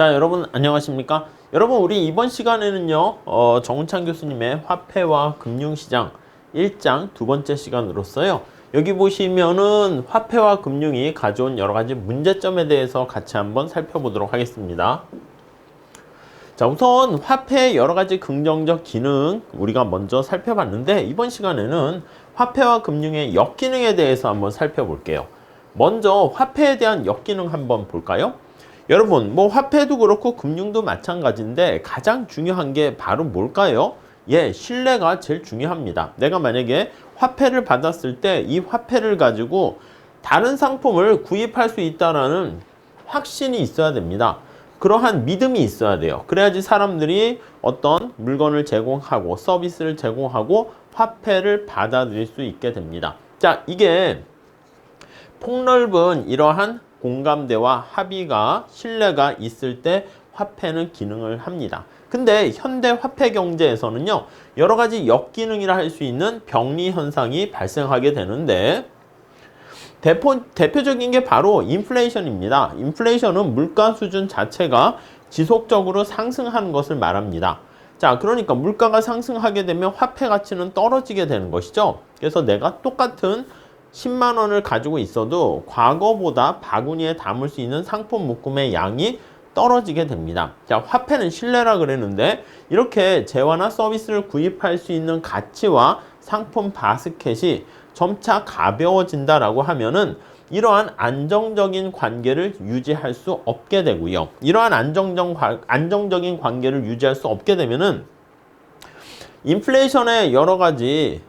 자, 여러분 안녕하십니까? 여러분 우리 이번 시간에는요 정운찬 교수님의 화폐와 금융시장 1장 두 번째 시간으로서요, 여기 보시면은 화폐와 금융이 가져온 여러가지 문제점에 대해서 같이 한번 살펴보도록 하겠습니다. 자, 우선 화폐의 여러가지 긍정적 기능 우리가 먼저 살펴봤는데, 이번 시간에는 화폐와 금융의 역기능에 대해서 한번 살펴볼게요. 먼저 화폐에 대한 역기능 한번 볼까요? 여러분, 뭐 화폐도 그렇고 금융도 마찬가지인데 가장 중요한 게 바로 뭘까요? 예, 신뢰가 제일 중요합니다. 내가 만약에 화폐를 받았을 때 이 화폐를 가지고 다른 상품을 구입할 수 있다라는 확신이 있어야 됩니다. 그러한 믿음이 있어야 돼요. 그래야지 사람들이 어떤 물건을 제공하고 서비스를 제공하고 화폐를 받아들일 수 있게 됩니다. 자, 이게 폭넓은 이러한 공감대와 합의가, 신뢰가 있을 때 화폐는 기능을 합니다. 근데 현대 화폐 경제에서는요, 여러 가지 역기능이라 할 수 있는 병리 현상이 발생하게 되는데, 대표적인 게 바로 인플레이션입니다. 인플레이션은 물가 수준 자체가 지속적으로 상승하는 것을 말합니다. 자, 그러니까 물가가 상승하게 되면 화폐 가치는 떨어지게 되는 것이죠. 그래서 내가 똑같은 10만 원을 가지고 있어도 과거보다 바구니에 담을 수 있는 상품 묶음의 양이 떨어지게 됩니다. 자, 화폐는 신뢰라 그랬는데, 이렇게 재화나 서비스를 구입할 수 있는 가치와 상품 바스켓이 점차 가벼워진다라고 하면은 이러한 안정적인 관계를 유지할 수 없게 되고요. 이러한 안정적인 관계를 유지할 수 없게 되면은 인플레이션의 여러 가지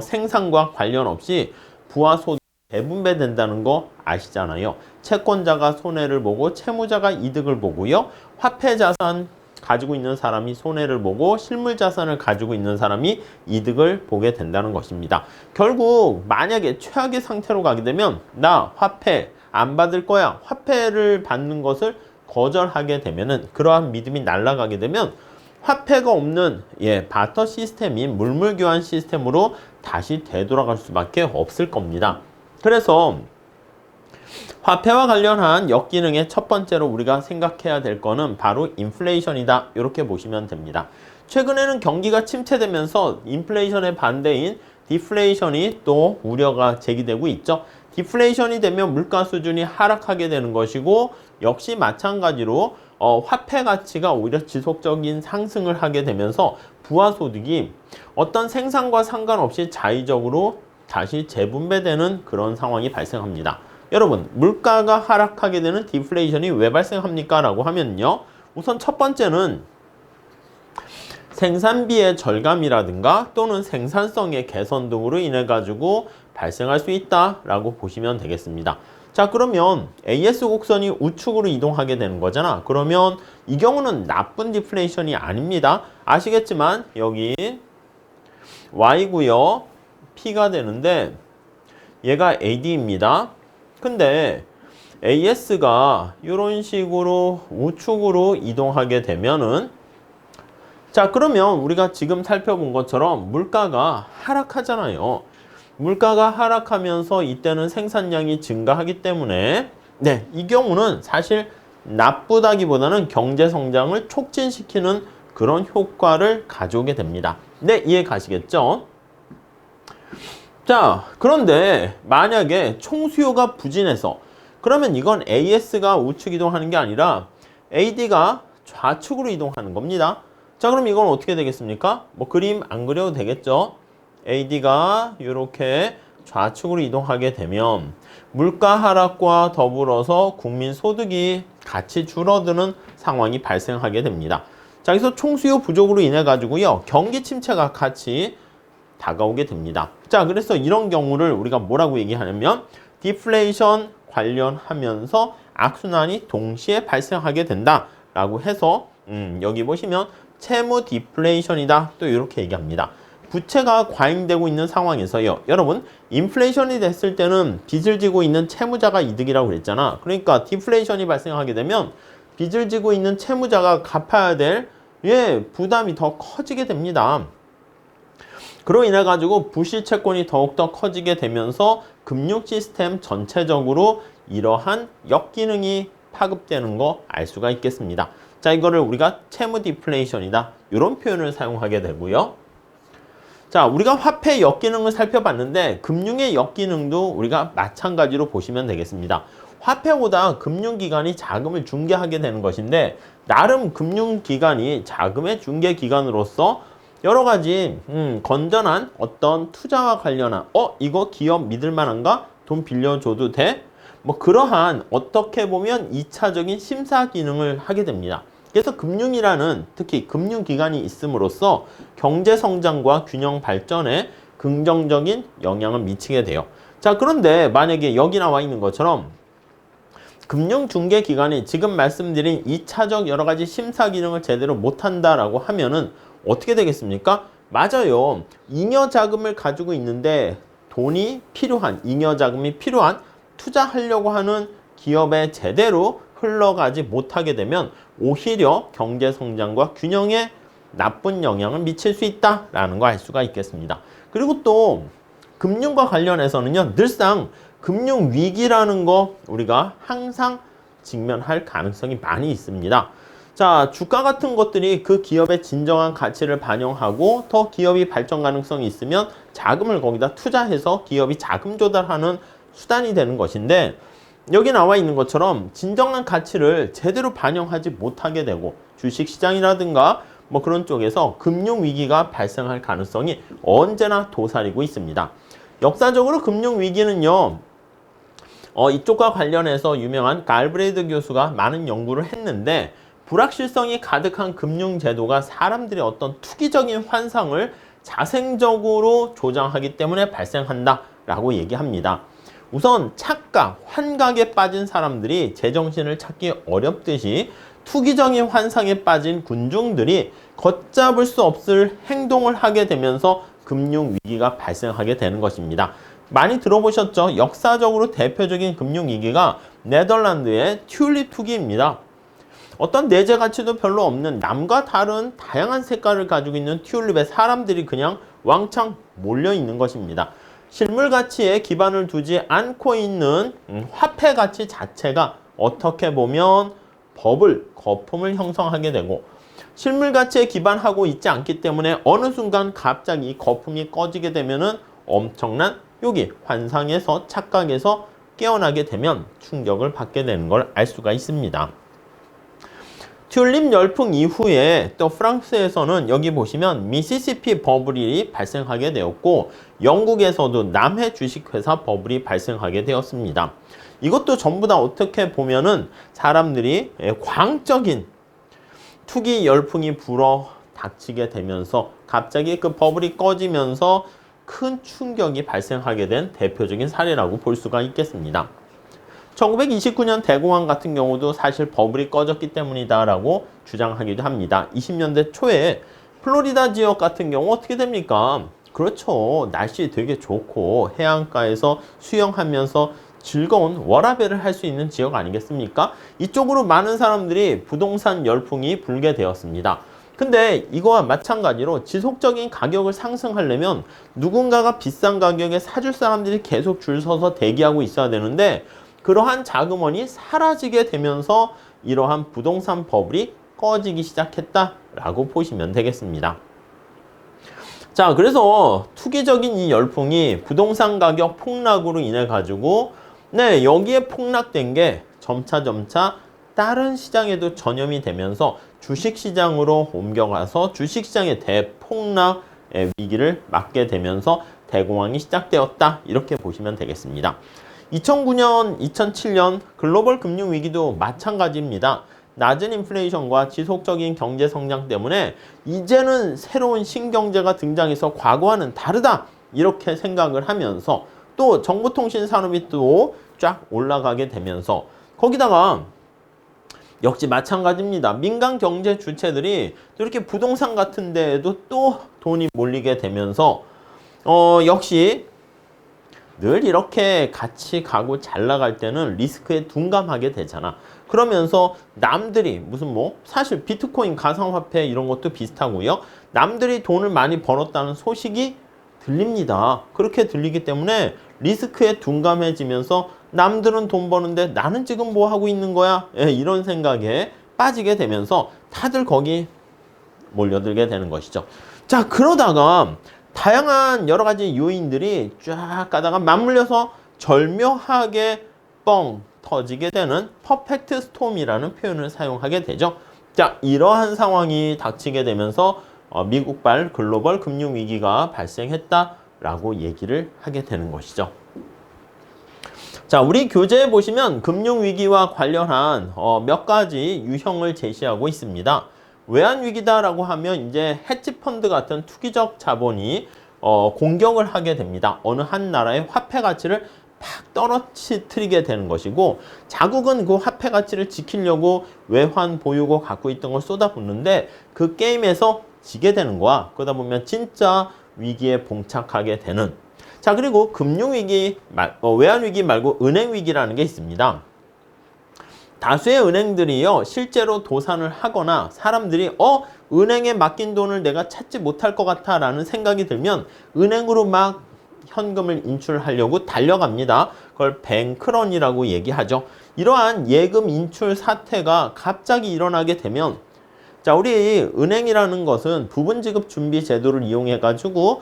생산과 관련 없이 부와 소득이 재분배된다는 거 아시잖아요. 채권자가 손해를 보고 채무자가 이득을 보고요. 화폐 자산 가지고 있는 사람이 손해를 보고 실물 자산을 가지고 있는 사람이 이득을 보게 된다는 것입니다. 결국 만약에 최악의 상태로 가게 되면 나 화폐 안 받을 거야, 화폐를 받는 것을 거절하게 되면은, 그러한 믿음이 날아가게 되면 화폐가 없는 바터 시스템인 물물 교환 시스템으로 다시 되돌아갈 수밖에 없을 겁니다. 그래서 화폐와 관련한 역기능의 첫 번째로 우리가 생각해야 될 거는 바로 인플레이션이다, 이렇게 보시면 됩니다. 최근에는 경기가 침체되면서 인플레이션의 반대인 디플레이션이 또 우려가 제기되고 있죠. 디플레이션이 되면 물가 수준이 하락하게 되는 것이고, 역시 마찬가지로 화폐 가치가 오히려 지속적인 상승을 하게 되면서 부와 소득이 어떤 생산과 상관없이 자의적으로 다시 재분배되는 그런 상황이 발생합니다. 여러분, 물가가 하락하게 되는 디플레이션이 왜 발생합니까? 라고 하면요, 우선 첫 번째는 생산비의 절감이라든가 또는 생산성의 개선 등으로 인해 가지고 발생할 수 있다라고 보시면 되겠습니다. 자, 그러면 AS 곡선이 우측으로 이동하게 되는 거잖아. 그러면 이 경우는 나쁜 디플레이션이 아닙니다. 아시겠지만 여기 Y고요, P가 되는데 얘가 AD입니다. 근데 AS가 이런 식으로 우측으로 이동하게 되면은, 자, 그러면 우리가 지금 살펴본 것처럼 물가가 하락하잖아요. 물가가 하락하면서 이때는 생산량이 증가하기 때문에 이 경우는 사실 나쁘다기보다는 경제 성장을 촉진시키는 그런 효과를 가져오게 됩니다. 네, 이해 가시겠죠? 자, 그런데 만약에 총수요가 부진해서, 그러면 이건 AS가 우측 이동하는 게 아니라 AD가 좌측으로 이동하는 겁니다. 자, 그럼 이건 어떻게 되겠습니까? 뭐 그림 안 그려도 되겠죠? AD가 이렇게 좌측으로 이동하게 되면 물가 하락과 더불어서 국민 소득이 같이 줄어드는 상황이 발생하게 됩니다. 자, 여기서 총수요 부족으로 인해 가지고요, 경기 침체가 같이 다가오게 됩니다. 자, 그래서 이런 경우를 우리가 뭐라고 얘기하냐면 디플레이션 관련하면서 악순환이 동시에 발생하게 된다라고 해서 여기 보시면 채무 디플레이션이다, 또 이렇게 얘기합니다. 부채가 과잉되고 있는 상황에서요, 여러분, 인플레이션이 됐을 때는 빚을 지고 있는 채무자가 이득이라고 그랬잖아. 그러니까 디플레이션이 발생하게 되면 빚을 지고 있는 채무자가 갚아야 될 부담이 더 커지게 됩니다. 그로 인해 가지고 부실 채권이 더욱더 커지게 되면서 금융 시스템 전체적으로 이러한 역기능이 파급되는 거 알 수가 있겠습니다. 자, 이거를 우리가 채무 디플레이션이다, 이런 표현을 사용하게 되고요. 자, 우리가 화폐 역기능을 살펴봤는데 금융의 역기능도 우리가 마찬가지로 보시면 되겠습니다. 화폐보다 금융기관이 자금을 중개하게 되는 것인데, 나름 금융기관이 자금의 중개기관으로서 여러 가지 건전한 어떤 투자와 관련한 이거 기업 믿을 만한가? 돈 빌려줘도 돼? 뭐 그러한 어떻게 보면 2차적인 심사 기능을 하게 됩니다. 그래서 금융이라는, 특히 금융기관이 있음으로써 경제 성장과 균형 발전에 긍정적인 영향을 미치게 돼요. 자, 그런데 만약에 여기 나와 있는 것처럼 금융중개기관이 지금 말씀드린 2차적 여러 가지 심사 기능을 제대로 못한다라고 하면은 어떻게 되겠습니까? 맞아요. 잉여 자금을 가지고 있는데 돈이 필요한, 잉여 자금이 필요한 투자하려고 하는 기업에 제대로 흘러가지 못하게 되면 오히려 경제 성장과 균형에 나쁜 영향을 미칠 수 있다라는 거 알 수가 있겠습니다. 그리고 또 금융과 관련해서는요, 늘상 금융 위기라는 거 우리가 항상 직면할 가능성이 많이 있습니다. 자, 주가 같은 것들이 그 기업의 진정한 가치를 반영하고 더 기업이 발전 가능성이 있으면 자금을 거기다 투자해서 기업이 자금 조달하는 수단이 되는 것인데, 여기 나와 있는 것처럼 진정한 가치를 제대로 반영하지 못하게 되고 주식시장이라든가 뭐 그런 쪽에서 금융위기가 발생할 가능성이 언제나 도사리고 있습니다. 역사적으로 금융위기는요, 이쪽과 관련해서 유명한 갈브레이드 교수가 많은 연구를 했는데, 불확실성이 가득한 금융제도가 사람들의 어떤 투기적인 환상을 자생적으로 조장하기 때문에 발생한다라고 얘기합니다. 우선 착각, 환각에 빠진 사람들이 제정신을 찾기 어렵듯이 투기적인 환상에 빠진 군중들이 걷잡을 수 없을 행동을 하게 되면서 금융위기가 발생하게 되는 것입니다. 많이 들어보셨죠? 역사적으로 대표적인 금융위기가 네덜란드의 튤립 투기입니다. 어떤 내재 가치도 별로 없는 남과 다른 다양한 색깔을 가지고 있는 튤립에 사람들이 그냥 왕창 몰려 있는 것입니다. 실물 가치에 기반을 두지 않고 있는 화폐 가치 자체가 어떻게 보면 거품을 형성하게 되고, 실물 가치에 기반하고 있지 않기 때문에 어느 순간 갑자기 이 거품이 꺼지게 되면은 엄청난 여기 환상에서, 착각에서 깨어나게 되면 충격을 받게 되는 걸 알 수가 있습니다. 튤립 열풍 이후에 또 프랑스에서는 여기 보시면 미시시피 버블이 발생하게 되었고, 영국에서도 남해 주식회사 버블이 발생하게 되었습니다. 이것도 전부 다 어떻게 보면은 사람들이 광적인 투기 열풍이 불어 닥치게 되면서 갑자기 그 버블이 꺼지면서 큰 충격이 발생하게 된 대표적인 사례라고 볼 수가 있겠습니다. 1929년 대공황 같은 경우도 사실 버블이 꺼졌기 때문이다라고 주장하기도 합니다. 20년대 초에 플로리다 지역 같은 경우 어떻게 됩니까? 그렇죠. 날씨 되게 좋고 해안가에서 수영하면서 즐거운 워라밸을 할 수 있는 지역 아니겠습니까? 이쪽으로 많은 사람들이 부동산 열풍이 불게 되었습니다. 근데 이거와 마찬가지로 지속적인 가격을 상승하려면 누군가가 비싼 가격에 사줄 사람들이 계속 줄 서서 대기하고 있어야 되는데, 그러한 자금원이 사라지게 되면서 이러한 부동산 버블이 꺼지기 시작했다라고 보시면 되겠습니다. 자, 그래서 투기적인 이 열풍이 부동산 가격 폭락으로 인해 가지고 여기에 폭락된 게 점차 다른 시장에도 전염이 되면서 주식시장으로 옮겨가서 주식시장의 대폭락의 위기를 맞게 되면서 대공황이 시작되었다, 이렇게 보시면 되겠습니다. 2009년, 2007년 글로벌 금융위기도 마찬가지입니다. 낮은 인플레이션과 지속적인 경제 성장 때문에 이제는 새로운 신경제가 등장해서 과거와는 다르다, 이렇게 생각을 하면서 또 정보통신 산업이 또 쫙 올라가게 되면서, 거기다가 역시 마찬가지입니다. 민간 경제 주체들이 또 이렇게 부동산 같은 데에도 또 돈이 몰리게 되면서 역시 늘 이렇게 같이 가고 잘 나갈 때는 리스크에 둔감하게 되잖아. 그러면서 남들이 사실 비트코인, 가상화폐 이런 것도 비슷하고요. 남들이 돈을 많이 벌었다는 소식이 들립니다. 그렇게 들리기 때문에 리스크에 둔감해지면서 남들은 돈 버는데 나는 지금 뭐 하고 있는 거야? 예, 이런 생각에 빠지게 되면서 다들 거기 몰려들게 되는 것이죠. 자, 그러다가 다양한 여러 가지 요인들이 쫙 가다가 맞물려서 절묘하게 뻥 터지게 되는 퍼펙트 스톰이라는 표현을 사용하게 되죠. 자, 이러한 상황이 닥치게 되면서 미국발 글로벌 금융위기가 발생했다라고 얘기를 하게 되는 것이죠. 자, 우리 교재에 보시면 금융위기와 관련한 몇 가지 유형을 제시하고 있습니다. 외환위기다라고 하면 이제 헤지펀드 같은 투기적 자본이 공격을 하게 됩니다. 어느 한 나라의 화폐 가치를 팍 떨어뜨리게 되는 것이고, 자국은 그 화폐 가치를 지키려고 외환 보유고 갖고 있던 걸 쏟아붓는데 그 게임에서 지게 되는 거야. 그러다 보면 진짜 위기에 봉착하게 되는. 자, 그리고 금융위기, 외환위기 말고 은행위기라는 게 있습니다. 다수의 은행들이요, 실제로 도산을 하거나 사람들이 은행에 맡긴 돈을 내가 찾지 못할 것 같아 라는 생각이 들면 은행으로 막 현금을 인출하려고 달려갑니다. 그걸 뱅크런이라고 얘기하죠. 이러한 예금 인출 사태가 갑자기 일어나게 되면, 자, 우리 은행이라는 것은 부분 지급 준비 제도를 이용해 가지고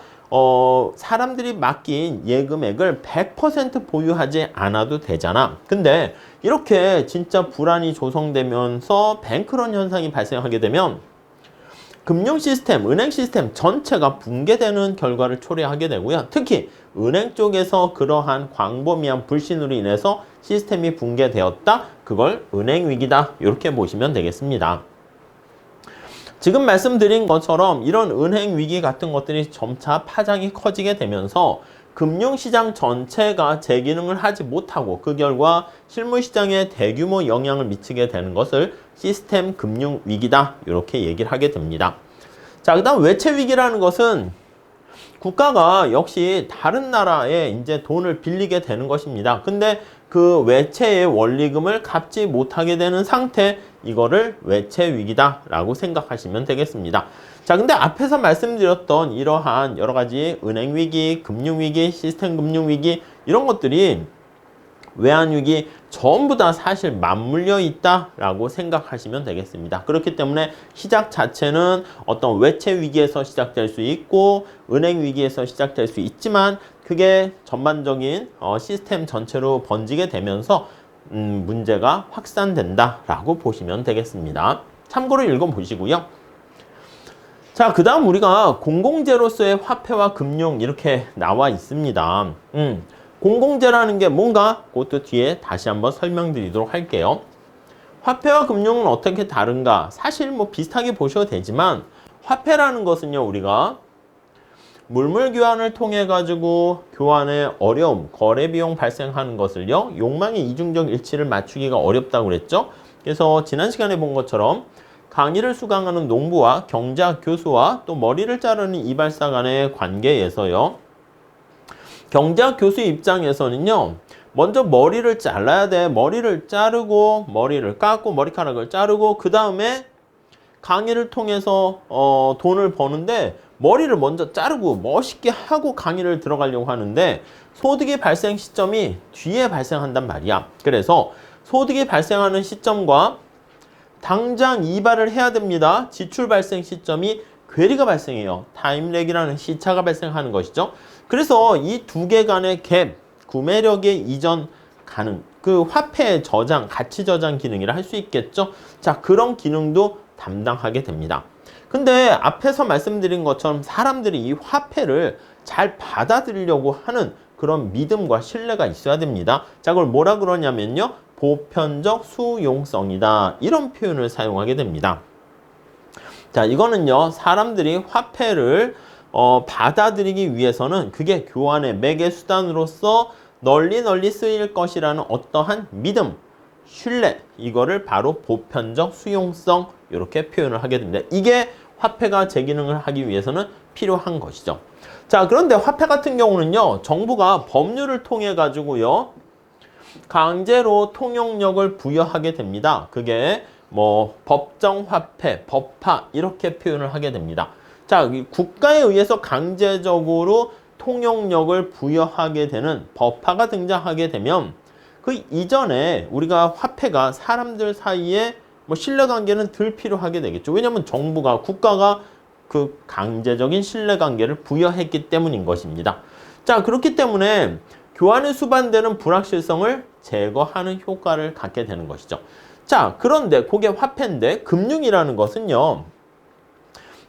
사람들이 맡긴 예금액을 100% 보유하지 않아도 되잖아. 근데 이렇게 진짜 불안이 조성되면서 뱅크런 현상이 발생하게 되면 금융 시스템, 은행 시스템 전체가 붕괴되는 결과를 초래하게 되고요. 특히 은행 쪽에서 그러한 광범위한 불신으로 인해서 시스템이 붕괴되었다. 그걸 은행 위기다. 이렇게 보시면 되겠습니다. 지금 말씀드린 것처럼 이런 은행 위기 같은 것들이 점차 파장이 커지게 되면서 금융시장 전체가 제 기능을 하지 못하고 그 결과 실물시장에 대규모 영향을 미치게 되는 것을 시스템 금융 위기다, 이렇게 얘기를 하게 됩니다. 자, 그 다음 외채 위기라는 것은 국가가 역시 다른 나라에 이제 돈을 빌리게 되는 것입니다. 근데 그 외채의 원리금을 갚지 못하게 되는 상태, 이거를 외채 위기다라고 생각하시면 되겠습니다. 자, 근데 앞에서 말씀드렸던 이러한 여러 가지 은행 위기, 금융 위기, 시스템 금융 위기, 이런 것들이 외환 위기 전부 다 사실 맞물려 있다라고 생각하시면 되겠습니다. 그렇기 때문에 시작 자체는 어떤 외채 위기에서 시작될 수 있고 은행 위기에서 시작될 수 있지만 그게 전반적인 시스템 전체로 번지게 되면서 문제가 확산된다라고 보시면 되겠습니다. 참고로 읽어보시고요. 자, 그 다음 우리가 공공재로서의 화폐와 금융 이렇게 나와 있습니다. 공공재라는 게 뭔가? 그것도 뒤에 다시 한번 설명드리도록 할게요. 화폐와 금융은 어떻게 다른가? 사실 뭐 비슷하게 보셔도 되지만 화폐라는 것은요, 우리가 물물 교환을 통해 가지고 교환의 어려움, 거래 비용 발생하는 것을요, 욕망의 이중적 일치를 맞추기가 어렵다고 그랬죠. 그래서 지난 시간에 본 것처럼 강의를 수강하는 농부와 경제학 교수와 또 머리를 자르는 이발사 간의 관계에서요, 경제학 교수 입장에서는요, 먼저 머리를 잘라야 돼. 머리를 자르고 머리를 깎고 머리카락을 자르고 그 다음에 강의를 통해서 돈을 버는데 머리를 먼저 자르고 멋있게 하고 강의를 들어가려고 하는데 소득이 발생 시점이 뒤에 발생한단 말이야. 그래서 소득이 발생하는 시점과 당장 이발을 해야 됩니다. 지출 발생 시점이 괴리가 발생해요. 타임렉이라는 시차가 발생하는 것이죠. 그래서 이 두 개 간의 갭, 구매력의 이전 가능, 그 화폐 저장, 가치 저장 기능이라 할 수 있겠죠. 자, 그런 기능도 담당하게 됩니다. 근데 앞에서 말씀드린 것처럼 사람들이 이 화폐를 잘 받아들이려고 하는 그런 믿음과 신뢰가 있어야 됩니다. 자, 그걸 뭐라 그러냐면요, 보편적 수용성이다, 이런 표현을 사용하게 됩니다. 자, 이거는요, 사람들이 화폐를 받아들이기 위해서는 그게 교환의 매개 수단으로서 널리 쓰일 것이라는 어떠한 믿음, 신뢰, 이거를 바로 보편적 수용성, 이렇게 표현을 하게 됩니다. 이게 화폐가 제 기능을 하기 위해서는 필요한 것이죠. 자, 그런데 화폐 같은 경우는요, 정부가 법률을 통해 가지고요, 강제로 통용력을 부여하게 됩니다. 그게 뭐 법정화폐, 법화, 이렇게 표현을 하게 됩니다. 자, 국가에 의해서 강제적으로 통용력을 부여하게 되는 법화가 등장하게 되면 그 이전에 우리가 화폐가 사람들 사이에 뭐 신뢰관계는 덜 필요하게 되겠죠. 왜냐하면 정부가, 국가가 그 강제적인 신뢰관계를 부여했기 때문인 것입니다. 자, 그렇기 때문에 교환에 수반되는 불확실성을 제거하는 효과를 갖게 되는 것이죠. 자, 그런데 그게 화폐인데 금융이라는 것은요.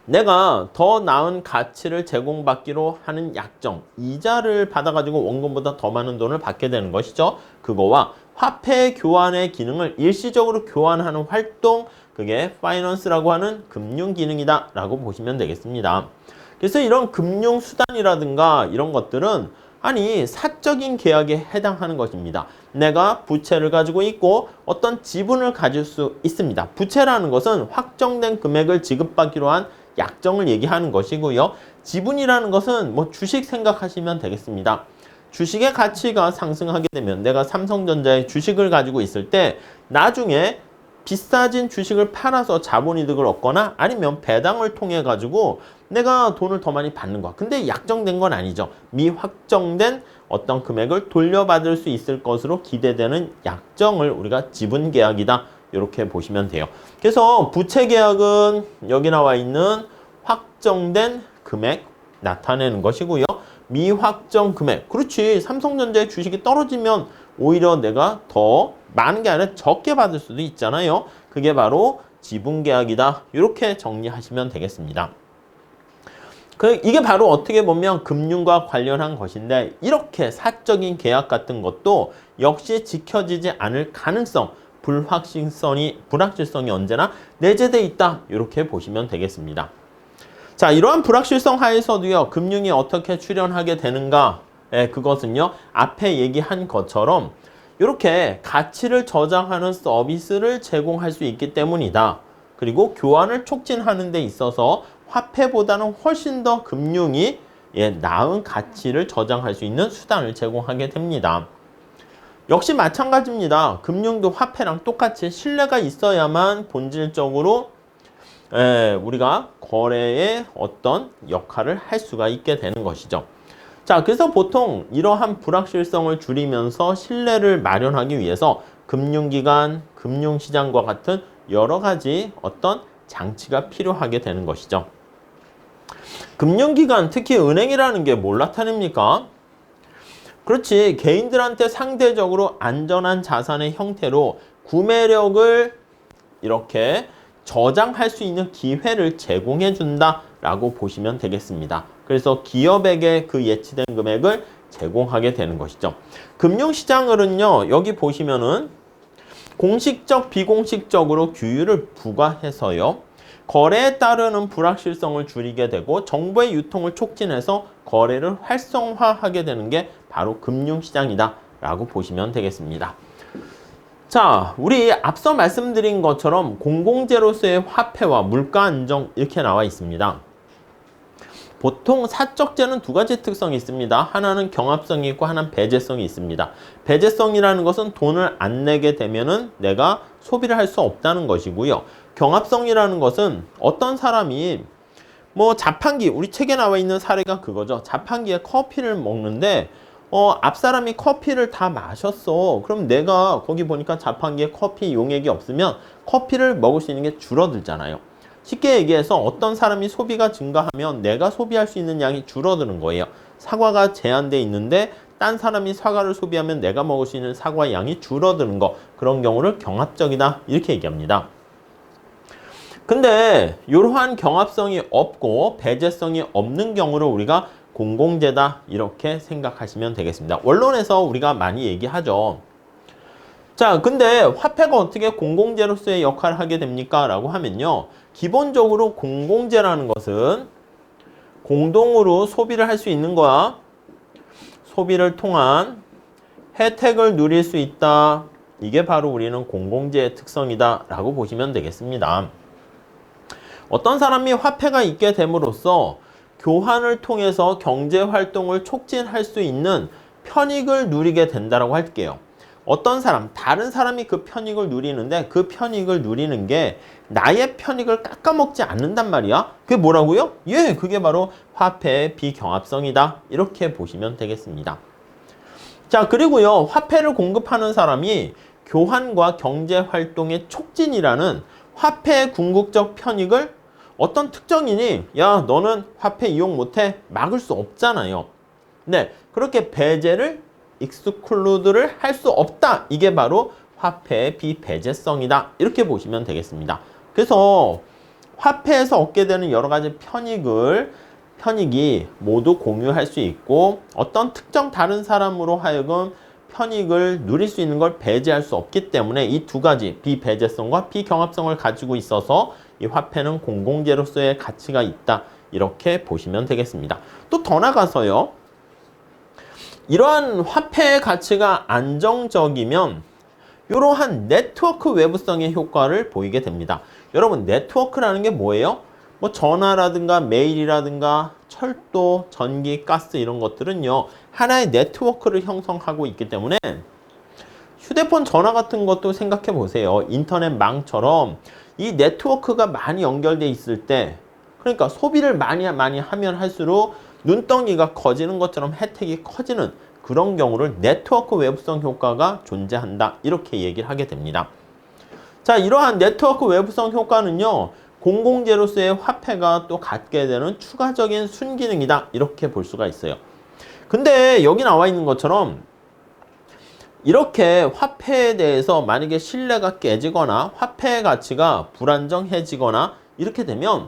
내가 더 나은 가치를 제공받기로 하는 약정, 이자를 받아가지고 원금보다 더 많은 돈을 받게 되는 것이죠. 그거와 화폐 교환의 기능을 일시적으로 교환하는 활동, 그게 파이낸스라고 하는 금융 기능이다 라고 보시면 되겠습니다. 그래서 이런 금융 수단이라든가 이런 것들은 아니 사적인 계약에 해당하는 것입니다. 내가 부채를 가지고 있고 어떤 지분을 가질 수 있습니다. 부채라는 것은 확정된 금액을 지급받기로 한 약정을 얘기하는 것이고요. 지분이라는 것은 뭐 주식 생각하시면 되겠습니다. 주식의 가치가 상승하게 되면 내가 삼성전자의 주식을 가지고 있을 때 나중에 비싸진 주식을 팔아서 자본이득을 얻거나 아니면 배당을 통해 가지고 내가 돈을 더 많이 받는 거야. 근데 약정된 건 아니죠. 미확정된 어떤 금액을 돌려받을 수 있을 것으로 기대되는 약정을 우리가 지분계약이다. 이렇게 보시면 돼요. 그래서 부채계약은 여기 나와 있는 확정된 금액 나타내는 것이고요. 미확정 금액. 그렇지. 삼성전자의 주식이 떨어지면 오히려 내가 더 많은 게 아니라 적게 받을 수도 있잖아요. 그게 바로 지분계약이다. 이렇게 정리하시면 되겠습니다. 이게 바로 어떻게 보면 금융과 관련한 것인데 이렇게 사적인 계약 같은 것도 역시 지켜지지 않을 가능성, 불확실성이 언제나 내재되어 있다. 이렇게 보시면 되겠습니다. 자, 이러한 불확실성 하에서도요. 금융이 어떻게 출현하게 되는가? 그것은요. 앞에 얘기한 것처럼 이렇게 가치를 저장하는 서비스를 제공할 수 있기 때문이다. 그리고 교환을 촉진하는 데 있어서 화폐보다는 훨씬 더 금융이 나은 가치를 저장할 수 있는 수단을 제공하게 됩니다. 역시 마찬가지입니다. 금융도 화폐랑 똑같이 신뢰가 있어야만 본질적으로 우리가 거래의 어떤 역할을 할 수가 있게 되는 것이죠. 자, 그래서 보통 이러한 불확실성을 줄이면서 신뢰를 마련하기 위해서 금융기관, 금융시장과 같은 여러 가지 어떤 장치가 필요하게 되는 것이죠. 금융기관, 특히 은행이라는 게 뭘 나타냅니까? 그렇지. 개인들한테 상대적으로 안전한 자산의 형태로 구매력을 이렇게 저장할 수 있는 기회를 제공해 준다라고 보시면 되겠습니다. 그래서 기업에게 그 예치된 금액을 제공하게 되는 것이죠. 금융시장을은요. 여기 보시면은 공식적, 비공식적으로 규율을 부과해서요. 거래에 따르는 불확실성을 줄이게 되고 정보의 유통을 촉진해서 거래를 활성화하게 되는 게 바로 금융시장이다 라고 보시면 되겠습니다. 자, 우리 앞서 말씀드린 것처럼 공공재로서의 화폐와 물가 안정 이렇게 나와 있습니다. 보통 사적재는 두 가지 특성이 있습니다. 하나는 경합성이 있고 하나는 배제성이 있습니다. 배제성이라는 것은 돈을 안 내게 되면은 내가 소비를 할 수 없다는 것이고요. 경합성이라는 것은 어떤 사람이 뭐 자판기, 우리 책에 나와 있는 사례가 그거죠. 자판기에 커피를 먹는데 앞 사람이 커피를 다 마셨어. 그럼 내가 거기 보니까 자판기에 커피 용액이 없으면 커피를 먹을 수 있는 게 줄어들잖아요. 쉽게 얘기해서 어떤 사람이 소비가 증가하면 내가 소비할 수 있는 양이 줄어드는 거예요. 사과가 제한돼 있는데 딴 사람이 사과를 소비하면 내가 먹을 수 있는 사과 양이 줄어드는 거. 그런 경우를 경합적이다. 이렇게 얘기합니다. 근데 이러한 경합성이 없고 배제성이 없는 경우를 우리가 공공재다 이렇게 생각하시면 되겠습니다. 원론에서 우리가 많이 얘기하죠. 자, 근데 화폐가 어떻게 공공재로서의 역할을 하게 됩니까? 라고 하면요. 기본적으로 공공재라는 것은 공동으로 소비를 할 수 있는 거야. 소비를 통한 혜택을 누릴 수 있다. 이게 바로 우리는 공공재의 특성이다 라고 보시면 되겠습니다. 어떤 사람이 화폐가 있게 됨으로써 교환을 통해서 경제활동을 촉진할 수 있는 편익을 누리게 된다고 할게요. 어떤 사람, 다른 사람이 그 편익을 누리는데 그 편익을 누리는 게 나의 편익을 깎아먹지 않는단 말이야. 그게 뭐라고요? 그게 바로 화폐의 비경합성이다. 이렇게 보시면 되겠습니다. 자, 그리고요, 화폐를 공급하는 사람이 교환과 경제 활동의 촉진이라는 화폐의 궁극적 편익을 어떤 특정인이 야, 너는 화폐 이용 못해 막을 수 없잖아요. 네, 그렇게 배제를 익스클루드를 할 수 없다. 이게 바로 화폐의 비배제성이다. 이렇게 보시면 되겠습니다. 그래서 화폐에서 얻게 되는 여러 가지 편익이 모두 공유할 수 있고 어떤 특정 다른 사람으로 하여금 편익을 누릴 수 있는 걸 배제할 수 없기 때문에 이 두 가지 비배제성과 비경합성을 가지고 있어서 이 화폐는 공공재로서의 가치가 있다. 이렇게 보시면 되겠습니다. 또 더 나가서요. 이러한 화폐의 가치가 안정적이면 이러한 네트워크 외부성의 효과를 보이게 됩니다. 여러분, 네트워크라는 게 뭐예요? 뭐 전화라든가 메일이라든가 철도, 전기, 가스 이런 것들은요. 하나의 네트워크를 형성하고 있기 때문에 휴대폰 전화 같은 것도 생각해 보세요. 인터넷망처럼 이 네트워크가 많이 연결돼 있을 때 그러니까 소비를 많이 하면 할수록 눈덩이가 커지는 것처럼 혜택이 커지는 그런 경우를 네트워크 외부성 효과가 존재한다. 이렇게 얘기를 하게 됩니다. 자, 이러한 네트워크 외부성 효과는요. 공공재로서의 화폐가 또 갖게 되는 추가적인 순기능이다. 이렇게 볼 수가 있어요. 근데 여기 나와 있는 것처럼 이렇게 화폐에 대해서 만약에 신뢰가 깨지거나 화폐의 가치가 불안정해지거나 이렇게 되면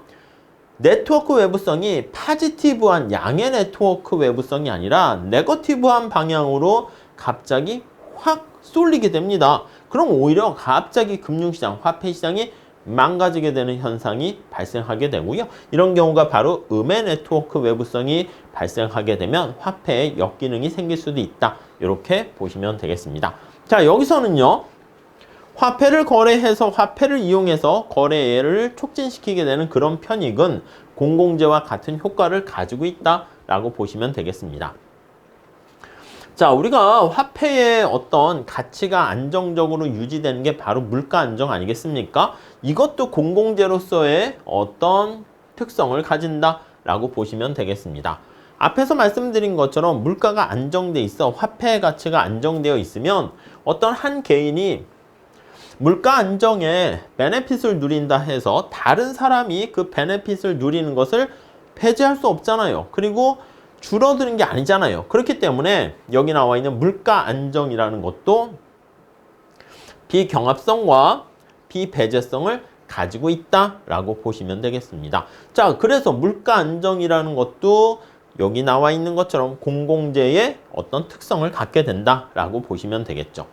네트워크 외부성이 파지티브한 양의 네트워크 외부성이 아니라 네거티브한 방향으로 갑자기 확 쏠리게 됩니다. 그럼 오히려 갑자기 금융시장, 화폐시장이 망가지게 되는 현상이 발생하게 되고요. 이런 경우가 바로 음의 네트워크 외부성이 발생하게 되면 화폐에 역기능이 생길 수도 있다. 이렇게 보시면 되겠습니다. 자, 여기서는요. 화폐를 거래해서 화폐를 이용해서 거래를 촉진시키게 되는 그런 편익은 공공재와 같은 효과를 가지고 있다라고 보시면 되겠습니다. 자, 우리가 화폐의 어떤 가치가 안정적으로 유지되는 게 바로 물가 안정 아니겠습니까? 이것도 공공재로서의 어떤 특성을 가진다라고 보시면 되겠습니다. 앞에서 말씀드린 것처럼 물가가 안정돼 있어 화폐의 가치가 안정되어 있으면 어떤 한 개인이 물가 안정에 베네핏을 누린다 해서 다른 사람이 그 베네핏을 누리는 것을 배제할 수 없잖아요. 그리고 줄어드는 게 아니잖아요. 그렇기 때문에 여기 나와 있는 물가 안정이라는 것도 비경합성과 비배제성을 가지고 있다라고 보시면 되겠습니다. 자, 그래서 물가 안정이라는 것도 여기 나와 있는 것처럼 공공재의 어떤 특성을 갖게 된다라고 보시면 되겠죠.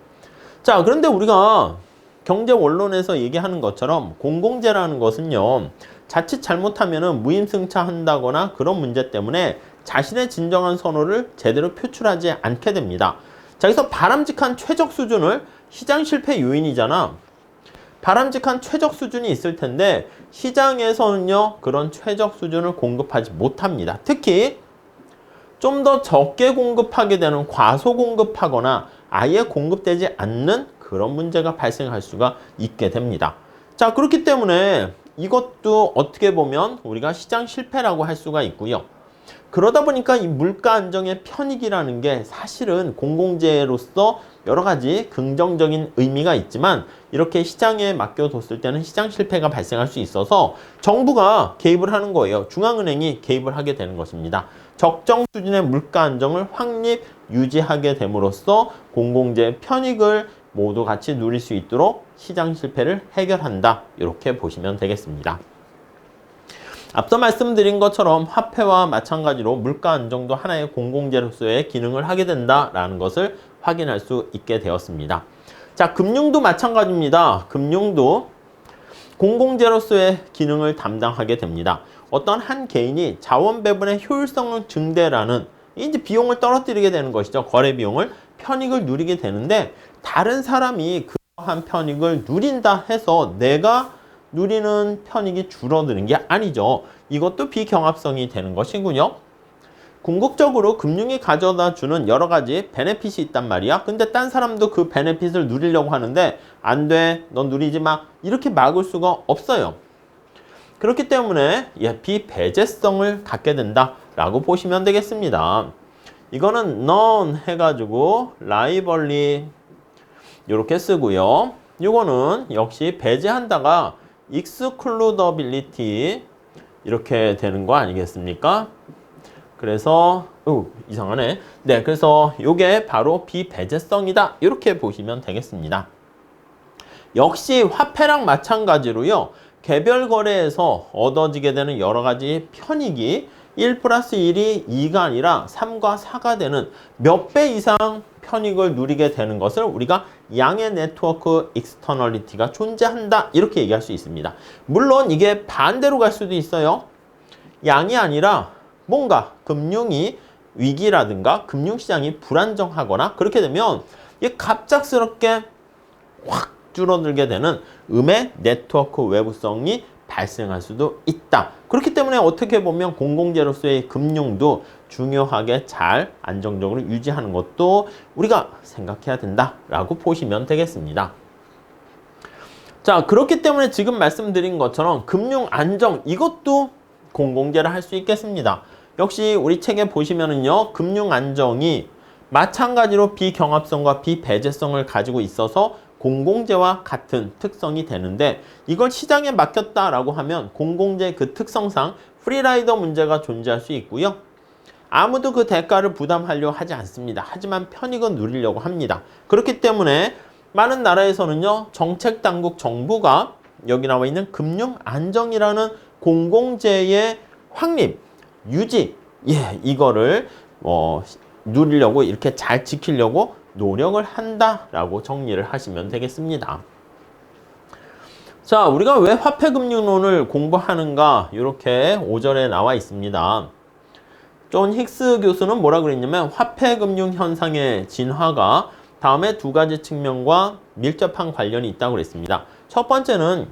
자, 그런데 우리가 경제 원론에서 얘기하는 것처럼 공공재라는 것은요. 자칫 잘못하면 무임승차한다거나 그런 문제 때문에 자신의 진정한 선호를 제대로 표출하지 않게 됩니다. 자, 여기서 바람직한 최적 수준을 시장 실패 요인이잖아. 바람직한 최적 수준이 있을 텐데 시장에서는요. 그런 최적 수준을 공급하지 못합니다. 특히 좀 더 적게 공급하게 되는 과소 공급하거나 아예 공급되지 않는 그런 문제가 발생할 수가 있게 됩니다. 자, 그렇기 때문에 이것도 어떻게 보면 우리가 시장 실패라고 할 수가 있고요. 그러다 보니까 이 물가 안정의 편익이라는 게 사실은 공공재로서 여러 가지 긍정적인 의미가 있지만 이렇게 시장에 맡겨뒀을 때는 시장 실패가 발생할 수 있어서 정부가 개입을 하는 거예요. 중앙은행이 개입을 하게 되는 것입니다. 적정 수준의 물가 안정을 확립, 유지하게 됨으로써 공공재의 편익을 모두 같이 누릴 수 있도록 시장 실패를 해결한다. 이렇게 보시면 되겠습니다. 앞서 말씀드린 것처럼 화폐와 마찬가지로 물가 안정도 하나의 공공재로서의 기능을 하게 된다라는 것을 확인할 수 있게 되었습니다. 자, 금융도 마찬가지입니다. 금융도 공공재로서의 기능을 담당하게 됩니다. 어떤 한 개인이 자원 배분의 효율성을 증대라는 이제 비용을 떨어뜨리게 되는 것이죠. 거래 비용을 편익을 누리게 되는데 다른 사람이 그러한 편익을 누린다 해서 내가 누리는 편익이 줄어드는 게 아니죠. 이것도 비경합성이 되는 것이군요. 궁극적으로 금융이 가져다 주는 여러 가지 베네핏이 있단 말이야. 근데 딴 사람도 그 베네핏을 누리려고 하는데 안 돼, 넌 누리지 마. 이렇게 막을 수가 없어요. 그렇기 때문에 비배제성을 갖게 된다라고 보시면 되겠습니다. 이거는 none 해가지고 liability 이렇게 쓰고요. 이거는 역시 배제한다가 excludability 이렇게 되는 거 아니겠습니까? 그래서 이상하네. 네, 그래서 이게 바로 비배제성이다. 이렇게 보시면 되겠습니다. 역시 화폐랑 마찬가지로요. 개별 거래에서 얻어지게 되는 여러 가지 편익이 1 플러스 1이 2가 아니라 3과 4가 되는 몇 배 이상 편익을 누리게 되는 것을 우리가 양의 네트워크 익스터널리티가 존재한다. 이렇게 얘기할 수 있습니다. 물론 이게 반대로 갈 수도 있어요. 양이 아니라 뭔가 금융이 위기라든가 금융시장이 불안정하거나 그렇게 되면 이게 갑작스럽게 확 줄어들게 되는 음의 네트워크 외부성이 발생할 수도 있다. 그렇기 때문에 어떻게 보면 공공재로서의 금융도 중요하게 잘 안정적으로 유지하는 것도 우리가 생각해야 된다라고 보시면 되겠습니다. 자, 그렇기 때문에 지금 말씀드린 것처럼 금융 안정 이것도 공공재를 할 수 있겠습니다. 역시 우리 책에 보시면은요, 금융 안정이 마찬가지로 비경합성과 비배제성을 가지고 있어서 공공재와 같은 특성이 되는데 이걸 시장에 맡겼다라고 하면 공공재 그 특성상 프리라이더 문제가 존재할 수 있고요. 아무도 그 대가를 부담하려 하지 않습니다. 하지만 편익은 누리려고 합니다. 그렇기 때문에 많은 나라에서는요, 정책당국 정부가 여기 나와 있는 금융 안정이라는 공공재의 확립, 유지, 이거를 누리려고 이렇게 잘 지키려고 노력을 한다라고 정리를 하시면 되겠습니다. 자, 우리가 왜 화폐금융론을 공부하는가 이렇게 5절에 나와 있습니다. 존 힉스 교수는 뭐라 그랬냐면 화폐금융 현상의 진화가 다음에 두 가지 측면과 밀접한 관련이 있다고 그랬습니다. 첫 번째는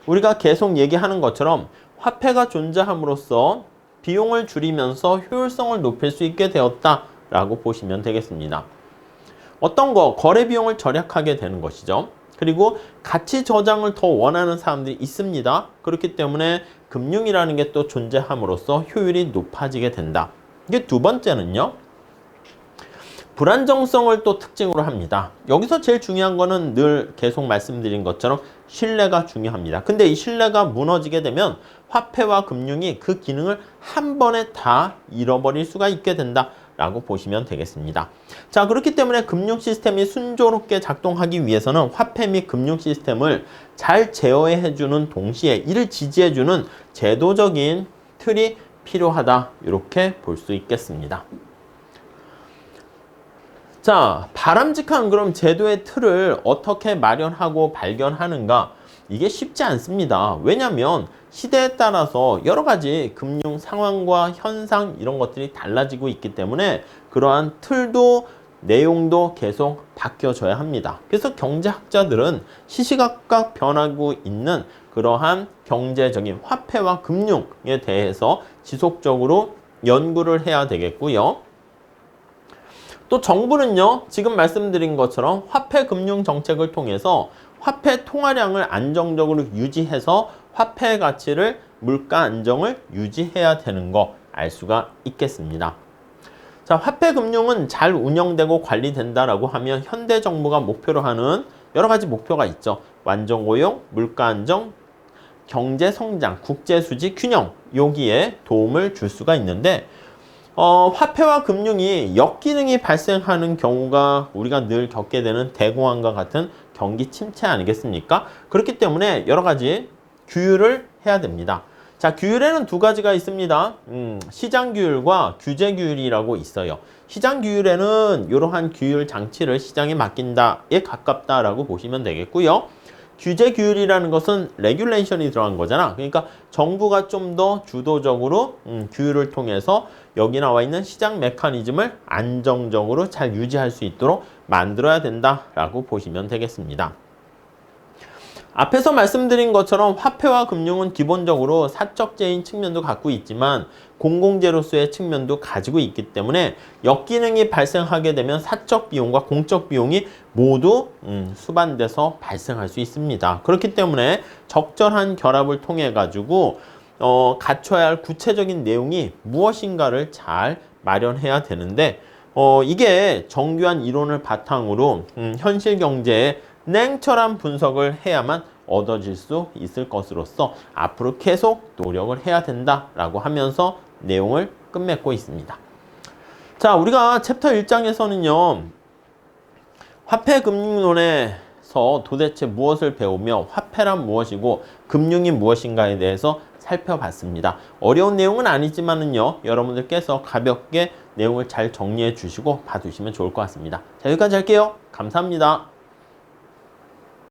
우리가 계속 얘기하는 것처럼 화폐가 존재함으로써 비용을 줄이면서 효율성을 높일 수 있게 되었다라고 보시면 되겠습니다. 어떤 거? 거래 비용을 절약하게 되는 것이죠. 그리고 가치 저장을 더 원하는 사람들이 있습니다. 그렇기 때문에 금융이라는 게 또 존재함으로써 효율이 높아지게 된다. 이게 두 번째는요. 불안정성을 또 특징으로 합니다. 여기서 제일 중요한 거는 늘 계속 말씀드린 것처럼 신뢰가 중요합니다. 근데 이 신뢰가 무너지게 되면 화폐와 금융이 그 기능을 한 번에 다 잃어버릴 수가 있게 된다. 라고 보시면 되겠습니다. 자, 그렇기 때문에 금융 시스템이 순조롭게 작동하기 위해서는 화폐 및 금융 시스템을 잘 제어해주는 동시에 이를 지지해주는 제도적인 틀이 필요하다. 이렇게 볼 수 있겠습니다. 자, 바람직한 그럼 제도의 틀을 어떻게 마련하고 발견하는가? 이게 쉽지 않습니다. 왜냐하면 시대에 따라서 여러 가지 금융 상황과 현상 이런 것들이 달라지고 있기 때문에 그러한 틀도 내용도 계속 바뀌어져야 합니다. 그래서 경제학자들은 시시각각 변하고 있는 그러한 경제적인 화폐와 금융에 대해서 지속적으로 연구를 해야 되겠고요. 또 정부는요, 지금 말씀드린 것처럼 화폐 금융 정책을 통해서 화폐 통화량을 안정적으로 유지해서 화폐 가치를 물가 안정을 유지해야 되는 거 알 수가 있겠습니다. 자, 화폐 금융은 잘 운영되고 관리된다라고 하면 현대 정부가 목표로 하는 여러 가지 목표가 있죠. 완전 고용, 물가 안정, 경제 성장, 국제 수지 균형 여기에 도움을 줄 수가 있는데 화폐와 금융이 역기능이 발생하는 경우가 우리가 늘 겪게 되는 대공황과 같은 경기 침체 아니겠습니까? 그렇기 때문에 여러 가지 규율을 해야 됩니다. 자, 규율에는 두 가지가 있습니다. 시장 규율과 규제 규율이라고 있어요. 시장 규율에는 이러한 규율 장치를 시장에 맡긴다에 가깝다라고 보시면 되겠고요. 규제 규율이라는 것은 레귤레이션이 들어간 거잖아. 그러니까 정부가 좀 더 주도적으로 규율을 통해서 여기 나와 있는 시장 메커니즘을 안정적으로 잘 유지할 수 있도록 만들어야 된다라고 보시면 되겠습니다. 앞에서 말씀드린 것처럼 화폐와 금융은 기본적으로 사적재인 측면도 갖고 있지만 공공재로서의 측면도 가지고 있기 때문에 역기능이 발생하게 되면 사적 비용과 공적 비용이 모두 수반돼서 발생할 수 있습니다. 그렇기 때문에 적절한 결합을 통해 가지고 갖춰야 할 구체적인 내용이 무엇인가를 잘 마련해야 되는데 이게 정교한 이론을 바탕으로 현실 경제의 냉철한 분석을 해야만 얻어질 수 있을 것으로서 앞으로 계속 노력을 해야 된다라고 하면서 내용을 끝맺고 있습니다. 자, 우리가 챕터 1장에서는요. 화폐금융론에서 도대체 무엇을 배우며 화폐란 무엇이고 금융이 무엇인가에 대해서 살펴봤습니다. 어려운 내용은 아니지만은요. 여러분들께서 가볍게 내용을 잘 정리해 주시고 봐두시면 좋을 것 같습니다. 자, 여기까지 할게요. 감사합니다.